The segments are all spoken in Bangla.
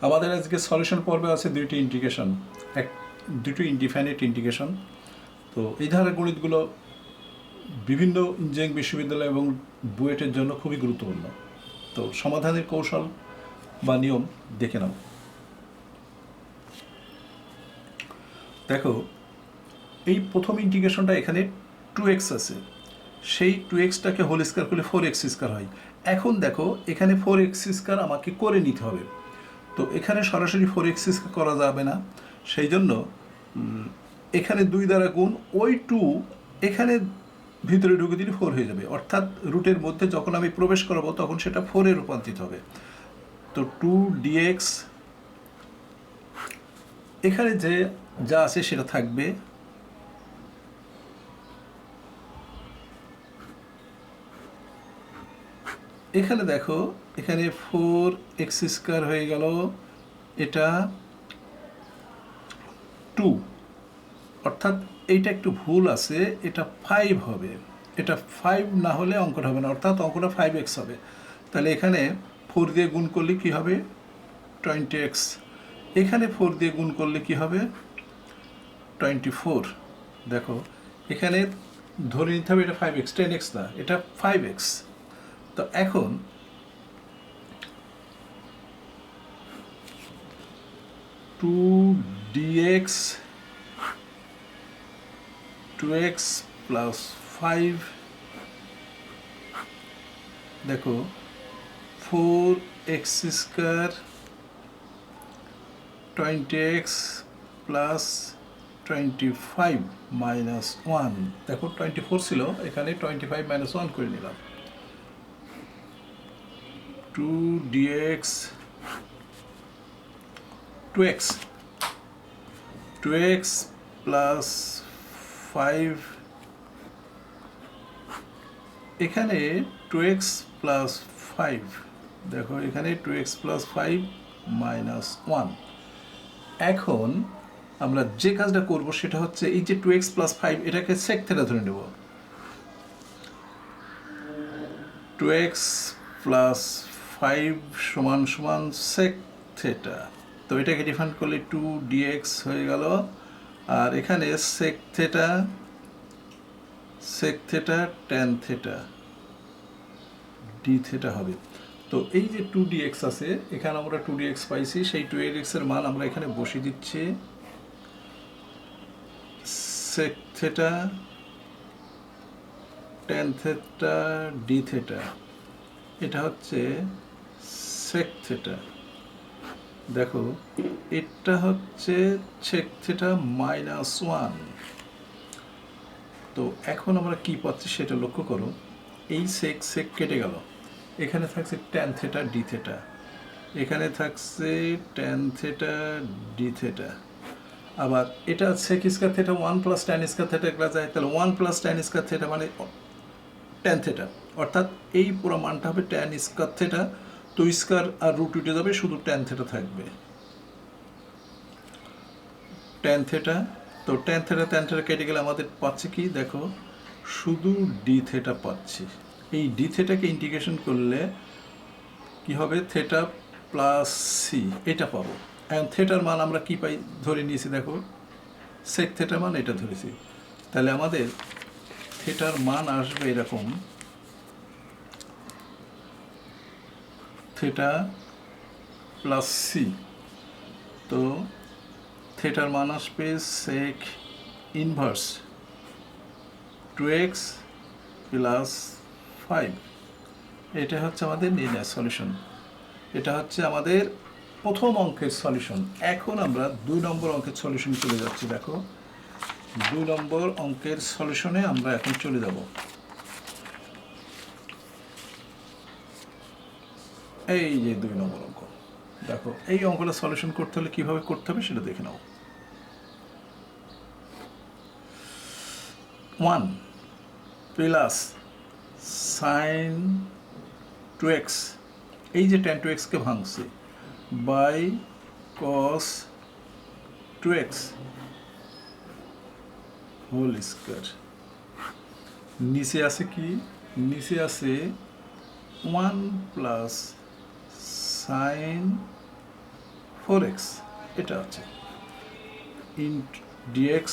আমাদের আজকে সলিউশন পর্বে আছে এক দুটি ইনডিফাইনাইট ইন্টিগ্রেশন। তো এই ধরনের গণিতগুলো বিভিন্ন ইঞ্জিনিয়ারিং বিশ্ববিদ্যালয় এবং বুয়েটের জন্য খুবই গুরুত্বপূর্ণ। তো সমাধানের কৌশল বা নিয়ম দেখে নাও। দেখো, এই প্রথম ইন্টিগ্রেশনটা এখানে 2x আছে, সেই 2xটাকে হোল স্কয়ার করলে 4x স্কয়ার হয়। এখন দেখো, এখানে 4x স্কয়ার আমাকে করে নিতে হবে। তো এখানে সরাসরি 4x স্কয়ার করা যাবে না, সেই জন্য এখানে 2 দ্বারা গুণ, ওই 2 এখানে ভিতরে ঢুকে দিলে 4 হয়ে যাবে, অর্থাৎ রুটের মধ্যে যখন আমি প্রবেশ করাবো তখন সেটা 4-এ রূপান্তরিত হবে। তো 2dx এখানে যে যা আছে সেটা থাকবে, এখানে দেখো এখানে 4x স্কয়ার হয়ে গেল, এটা 2, অর্থাৎ এইটা একটু ভুল আছে, এটা 5 হবে। এটা 5 না হলে অঙ্কটা হবে না, অর্থাৎ অঙ্কটা 5x হবে। তাহলে এখানে 4 দিয়ে গুণ করলে কি হবে? 20x। এখানে 4 দিয়ে গুণ করলে কি হবে? 24। দেখো, এখানে ধরে নিতে হবে এটা 5x, 10x না, এটা 5x। তো এখন টু ডিএক্স 2x প্লাস 5, দেখো 4x square 20x plus 25 minus 1, দেখো 24 ছিল, এখানে 25 মাইনাস 1 করে নিলাম। 2dx 2x প্লাস 5, এখানে 2x প্লাস 5, দেখো এখানে 2x প্লাস 5 মাইনাস 1। এখন আমরা যে কাজটা করব সেটা হচ্ছে এই যে 2x প্লাস 5 এটাকে সেক থেটা ধরে নেব। 2x প্লাস 5 সমান সমান সেক থেটা। তো এটাকে ডিফাইন করলে 2dx হয়ে গেল, আর এখানে sec theta tan theta D theta হবে। তো এই যে 2dx আছে, এখানে আমরা 2dx পাইছি, সেই 2dx এর মান আমরা এখানে বসিয়ে দিচ্ছি। Sec theta tan theta D theta, এটা হচ্ছে সেক থেটা। দেখো, এটা হচ্ছে সেক থেটা মাইনাস 1। তো এখন আমরা কি পাচ্ছি সেটা লক্ষ্য করো, এই সেক সেক কেটে গেল, এখানে থাকছে ট্যান থেটা ডি থেটা, এখানে থাকছে ট্যান থেটা ডি থেটা। আবার এটা sec square theta 1 plus tan square theta এগুলো যায়, তাহলে 1 প্লাস ট্যান স্কয়ার থেটা মানে ট্যান থেটা, অর্থাৎ এই পুরো মানটা হবে ট্যান স্কয়ার থেটা। তো স্কয়ার আর রুট উঠে যাবে, শুধু ট্যান থেটা থাকবে। ট্যান থেটা, তো ট্যান থেটা কেটে গেলে আমাদের পাচ্ছে কি, দেখো শুধু ডি থেটা পাচ্ছি। এই ডি থেটাকে ইন্টিগ্রেশন করলে কি হবে? থেটা প্লাস সি, এটা পাবো। এখন থেটার মান আমরা কি পাই ধরে নিয়েছি, দেখো সেক থেটার মান এটা ধরেছি। তাহলে আমাদের থেটার মান আসবে এরকম, থেটা প্লাস সি। তো থেটার মান আসবে সেক ইনভার্স 2x প্লাস 5। এটা হচ্ছে আমাদের নির্ণয় সলিউশন, এটা হচ্ছে আমাদের প্রথম অঙ্কের সলিউশন। এখন আমরা 2 নম্বর অঙ্কের সলিউশনে চলে যাচ্ছি। দেখো, 2 নম্বর অঙ্কের সলিউশনে আমরা এখন চলে যাব। এই যে 2 নম্বর অঙ্ক, দেখো এই অঙ্কটা সলিউশন করতে হলে কীভাবে করতে হবে সেটা দেখে নাও। 1 প্লাস সাইন 2x, এই যে ট্যান 2xকে ভাঙছে, by cos 2x whole square. নিচে আছে কি? নিচে আছে 1 প্লাস সাইন 4x এটা আছে ইন্ট dx।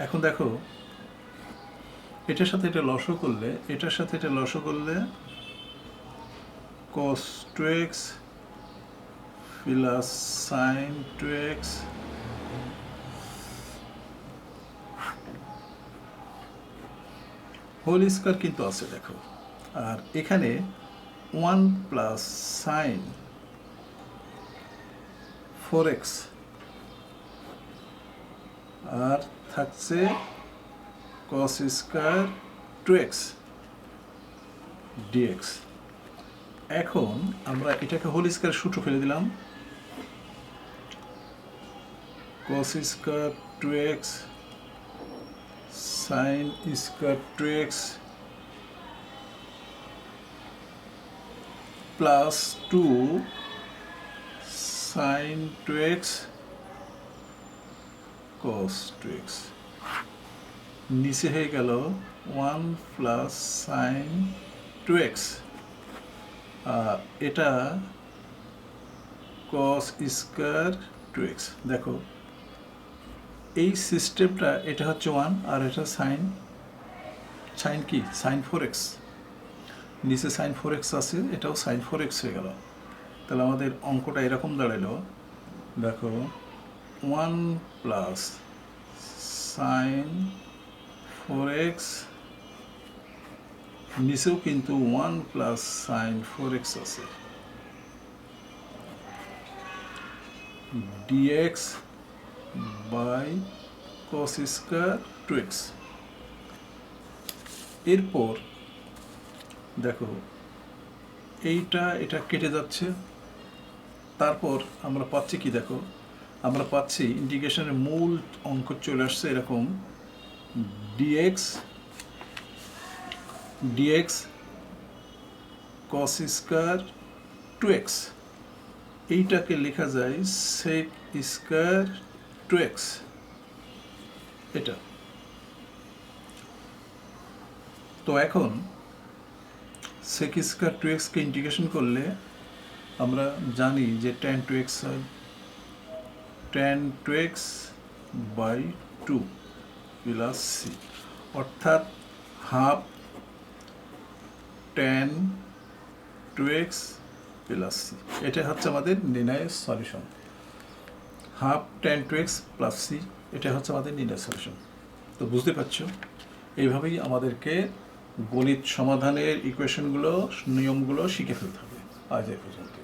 এখন দেখো এটার সাথে এটা লসও করলে, এটার সাথে এটা লসও করলে cos 2x plus sin 2x whole square কিন্তু আছে দেখো। আর এখানে 1 প্লাস sin 4x আর থাকছে cos স্কয়ার 2x dx। এখন আমরা এটাকে হোল স্কয়ার সূত্র ফেলে দিলাম, cos square 2x sin square 2x plus 2 sin 2x cos 2x নিচে হয়ে গেল 1 প্লাস sin 2x। এটা cos স্কয়ার 2x। দেখো এই সিস্টেমটা, এটা হচ্ছে 1 আর এটা সাইন কি sin 4x, নিচে sin 4x আছে, এটাও sin 4x হয়ে গেল। তাহলে আমাদের অঙ্কটা এরকম দাঁড়ালো, দেখো 1 প্লাস sin 4x, নিচেও কিন্তু 1 প্লাস sin 4x আছে, dx by cos square 2x। এরপর দেখো এটা কেটে যাচ্ছে, তারপর আমরা পাচ্ছি কি, দেখো আমরা পাচ্ছি ইন্টিগ্রেশনের মূল অঙ্ক চলে আসছে এরকম, dx cos স্কয়ার 2x, এইটাকে লেখা যায় sec স্কয়ার 2x। এটা তো এখন sec স্কয়ার 2x কে ইন্টিগ্রেশন করলে আমরা জানি যে tan 2x হয় tan 2x by 2 plus c, অর্থাৎ half tan 2x plus c। এটা হচ্ছে আমাদের নির্ণয়ের solution, half tan 2x plus c, এটা হচ্ছে আমাদের নির্ণয়ের সলিউশন। তো বুঝতে পারছো, এইভাবেই আমাদেরকে গণিত সমাধানের ইকুয়েশনগুলো, নিয়মগুলো শিখে ফেলতে হবে। আজ এই পর্যন্ত।